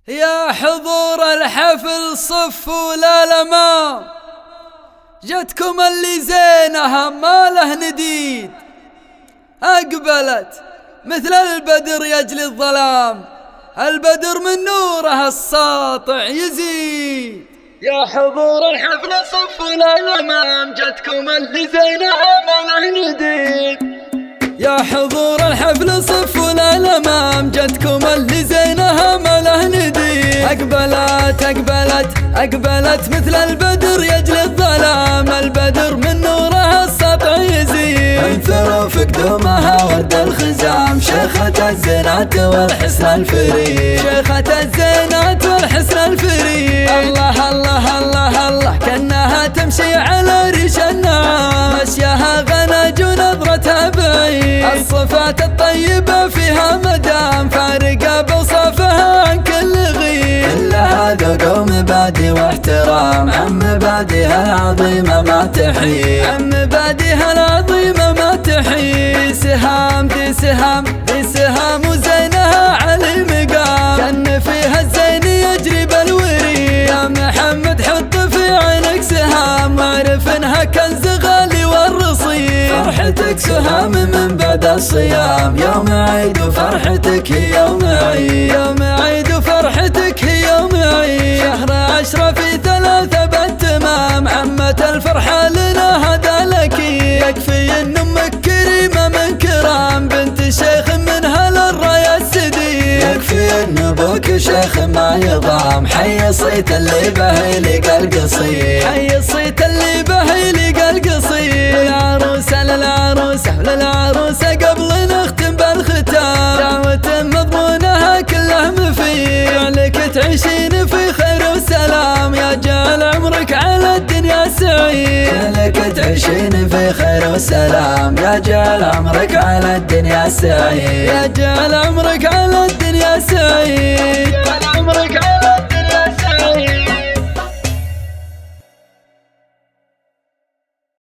يا حضور الحفل صفوا الألمام، جتكم اللي زينها ما له نديد، أقبلت مثل البدر يجلي الظلام، البدر من نوره الساطع يزيد. يا حضور الحفل صفوا الألمام، جتكم اللي زينها ما له نديد. يا حضور الحفل صفوا الألمام، جتكم اللي زينها ما له نديد. أقبلت مثل البدر يجلي الظلام، البدر من نوره السطع يزيد. انثروا في قدومها ورد الخزام، شيخة الزينات والحسن الفريد، شيخة الزينات والحسن الفريد. الله الله الله الله كأنها تمشي على ريش النعام، مشيها غنج ونظرتها بعيد، الصفات الطيبة فيها مدام، فارقة بوصفها عن كل غير. كلها ذوق ومبادئ واحترام، عن مبادئها العظيمة ما تحيد، عن مبادئها العظيمة ما تحيد. سهام ذي سهام وزينها على المقام، كان فيها الزين يجري بالوريد. يا محمد حط في عينك سهام، واعرف انها كنز غالي والرصيد. فرحتك سهام من بعد الصيام، يوم عيد وفرحتك هي يوم عيد، يوم عيد وفرحتك هي يوم عيد. شهر 10 في 3 بالتمام، عمة الفرحة لنا هذا لك. يكفي ان امك كريمة من كرام، بنت شيخ منها للراية السديد. يكفي ان ابوك شيخ ما يضام، حي صيت اللي به لقى القصيد، حي الصيت اللي به لقى القصيد. للعروسة قبل نختم بالختام، دعوة مضمونها كله مفيد. فعلك تعيشين في خير وسلام، يا جعل عمرك على الدنيا سعيد. فعلك تعيشين في خير وسلام، يا جعل عمرك على الدنيا سعيد، يا جعل عمرك على الدنيا سعيد.